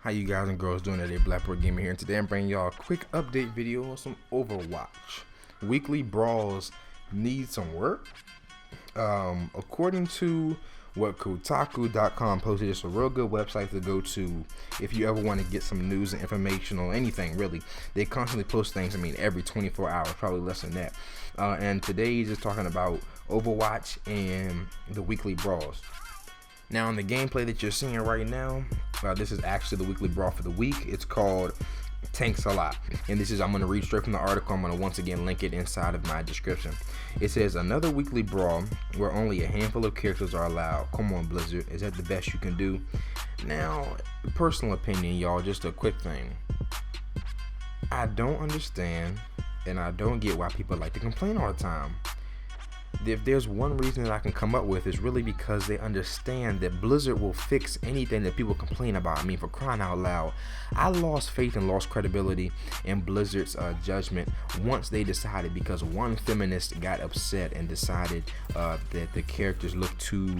How you guys and girls doing today? Blackboard Gamer here, and today I'm bringing y'all a quick update video on some Overwatch. Weekly brawls need some work. According to what Kotaku.com posted, it's a real good website to go to if you ever want to get some news and information on anything, really. They constantly post things, every 24 hours, probably less than that. And today he's just talking about Overwatch and the weekly brawls. Now, in the gameplay that you're seeing right now, this is actually the weekly brawl for the week. It's called Tanks a Lot, and I'm going to read straight from the article. I'm going to once again link it inside of my description. It says, another weekly brawl where only a handful of characters are allowed. Come on, Blizzard, is that the best you can do? Now, personal opinion, y'all, just a quick thing. I don't understand, and I don't get why people like to complain all the time. If there's one reason that I can come up with, is really because they understand that Blizzard will fix anything that people complain about. For crying out loud, I lost faith and lost credibility in Blizzard's judgment once they decided, because one feminist got upset and decided that the characters looked too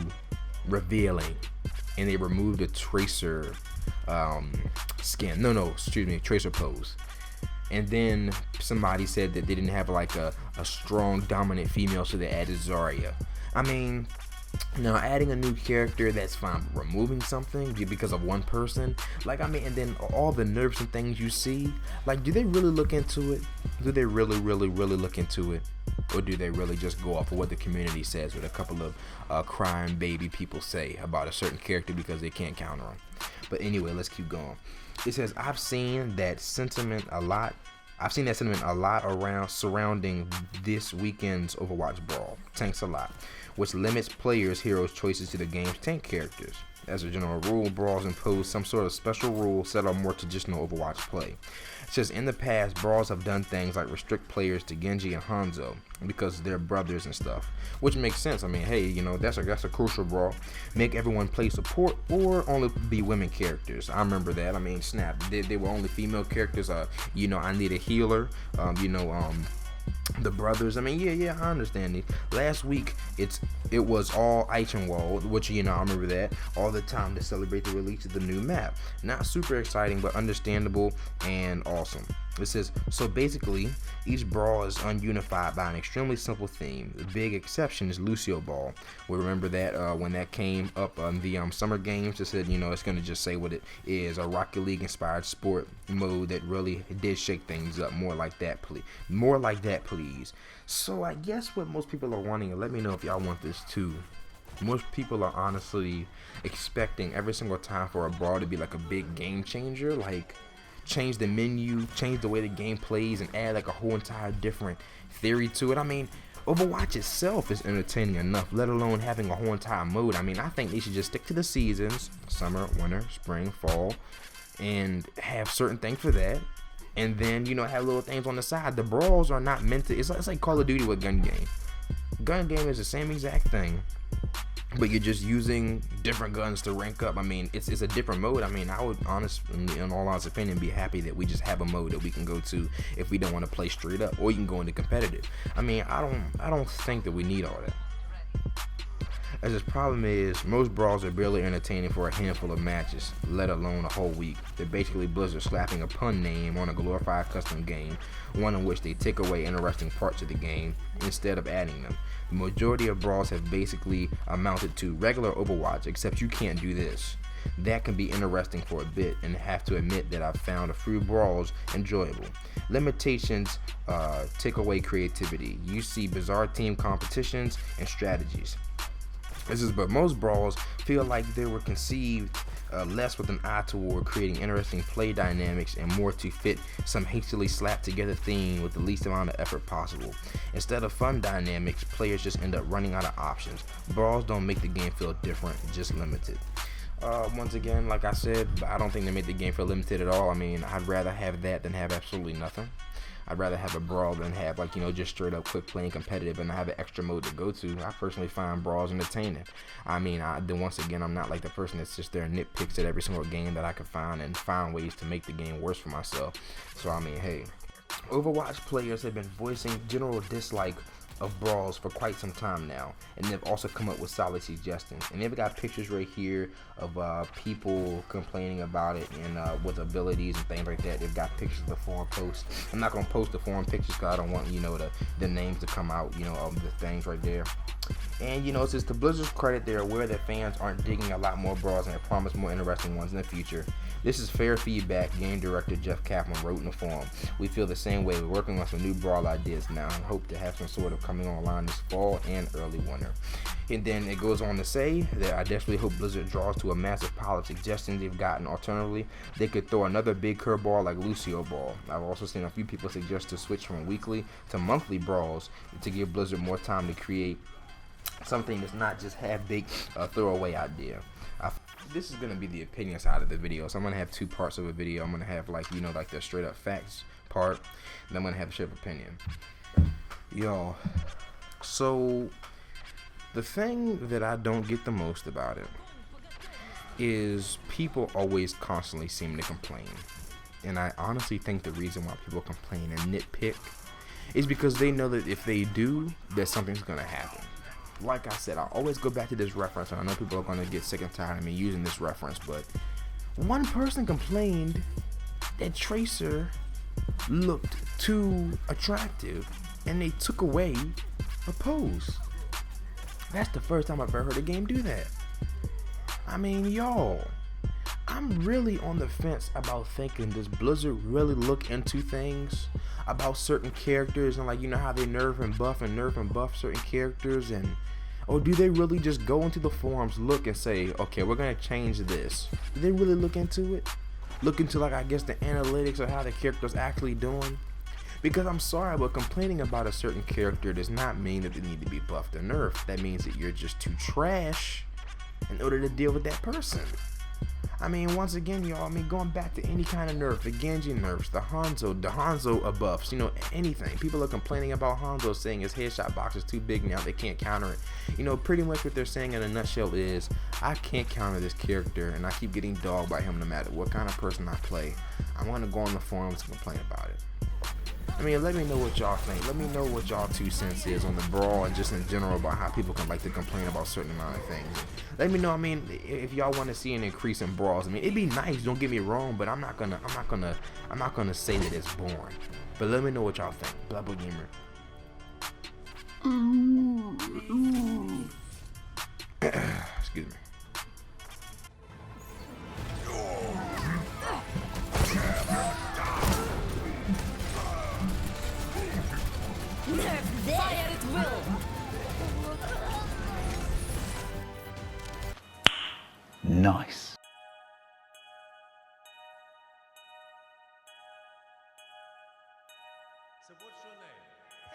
revealing, and they removed the Tracer Tracer pose. And then somebody said that they didn't have like a strong dominant female, so they added Zarya. Now adding a new character, that's fine, but removing something because of one person, and then all the nerfs and things you see, do they really look into it? Do they really look into it? Or do they really just go off of what the community says, what a couple of crying baby people say about a certain character because they can't counter them? But anyway, let's keep going. It says, I've seen that sentiment a lot around surrounding this weekend's Overwatch brawl, Tanks a Lot, which limits players' heroes' choices to the game's tank characters. As a general rule, brawls impose some sort of special rule set on more traditional Overwatch play. It says, in the past, brawls have done things like restrict players to Genji and Hanzo because they're brothers and stuff, which makes sense. Hey, that's a crucial brawl. Make everyone play support or only be women characters. I remember that. Snap, they were only female characters. I need a healer. The brothers, yeah, I understand it. Last week, it was all Eichenwald, which, I remember that, all the time to celebrate the release of the new map. Not super exciting, but understandable and awesome. It says, so basically, each brawl is ununified by an extremely simple theme. The big exception is Lucio Ball. We remember that when that came up on the Summer Games, it said, it's going to just say what it is, a Rocket League inspired sport mode that really did shake things up. More like that, please. So I guess what most people are wanting, and let me know if y'all want this too. Most people are honestly expecting every single time for a brawl to be like a big game changer, change the menu, change the way the game plays, and add a whole entire different theory to it. Overwatch itself is entertaining enough, let alone having a whole entire mode. I think they should just stick to the seasons, summer, winter, spring, fall, and have certain things for that. And then, have little things on the side. The brawls are not meant to, it's like Call of Duty with gun game. Gun game is the same exact thing, but you're just using different guns to rank up. It's a different mode. I would in all honest opinion, be happy that we just have a mode that we can go to if we don't want to play straight up, or you can go into competitive. I don't think that we need all that. As its problem is, most brawls are barely entertaining for a handful of matches, let alone a whole week. They're basically Blizzard slapping a pun name on a glorified custom game, one in which they take away interesting parts of the game instead of adding them. The majority of brawls have basically amounted to regular Overwatch, except you can't do this. That can be interesting for a bit, and have to admit that I've found a few brawls enjoyable. Limitations take away creativity. You see bizarre team competitions and strategies. But most brawls feel like they were conceived less with an eye toward creating interesting play dynamics and more to fit some hastily slapped together theme with the least amount of effort possible. Instead of fun dynamics, players just end up running out of options. Brawls don't make the game feel different, just limited. Once again, like I said, I don't think they made the game feel limited at all. I'd rather have that than have absolutely nothing. I'd rather have a brawl than have just straight up quick playing competitive and have an extra mode to go to. I personally find brawls entertaining. Once again, I'm not like the person that's just there and nitpicks at every single game that I can find and find ways to make the game worse for myself. So hey, Overwatch players have been voicing general dislike of brawls for quite some time now, and they've also come up with solid suggestions. And they've got pictures right here of people complaining about it and with abilities and things like that. They've got pictures of the forum posts. I'm not gonna post the forum pictures because I don't want the names to come out of the things right there. And it's just to Blizzard's credit, they're aware that fans aren't digging a lot more brawls and they promise more interesting ones in the future. This is fair feedback, game director Jeff Kaplan wrote in the forum. We feel the same way. We're working on some new brawl ideas now and hope to have some sort of coming online this fall and early winter. And then it goes on to say that I desperately hope Blizzard draws to a massive pile of suggestions they've gotten. Alternatively, they could throw another big curveball like Lucio Ball. I've also seen a few people suggest to switch from weekly to monthly brawls to give Blizzard more time to create something that's not just half big throwaway idea. This is gonna be the opinion side of the video, so I'm gonna have two parts of a video. I'm gonna have like the straight up facts part, and I'm gonna have a straight up opinion. Y'all, so the thing that I don't get the most about it is people always constantly seem to complain, and I honestly think the reason why people complain and nitpick is because they know that if they do, that something's gonna happen. Like I said, I always go back to this reference, and I know people are going to get sick and tired of me using this reference, but one person complained that Tracer looked too attractive, and they took away a pose. That's the first time I've ever heard a game do that. I mean, y'all, I'm really on the fence about thinking, does Blizzard really look into things about certain characters and how they nerf and buff certain characters, or do they really just go into the forums, look and say, okay, we're gonna change this? Do they really look into it? Look into I guess the analytics of how the character's actually doing? Because I'm sorry, but complaining about a certain character does not mean that they need to be buffed or nerfed. That means that you're just too trash in order to deal with that person. I mean, once again, y'all, going back to any kind of nerf, the Genji nerfs, the Hanzo buffs, anything. People are complaining about Hanzo, saying his headshot box is too big now, they can't counter it. Pretty much what they're saying in a nutshell is, I can't counter this character, and I keep getting dogged by him no matter what kind of person I play. I'm gonna go on the forums and complain about it. Let me know what y'all think. Let me know what y'all 2 cents is on the brawl and just in general about how people can like to complain about certain amount of things. Let me know. If y'all want to see an increase in brawls. It'd be nice. Don't get me wrong, but I'm not gonna say that it's boring. But let me know what y'all think. Blubber Gamer. Excuse me. Fire at will. Nice. So what's your name?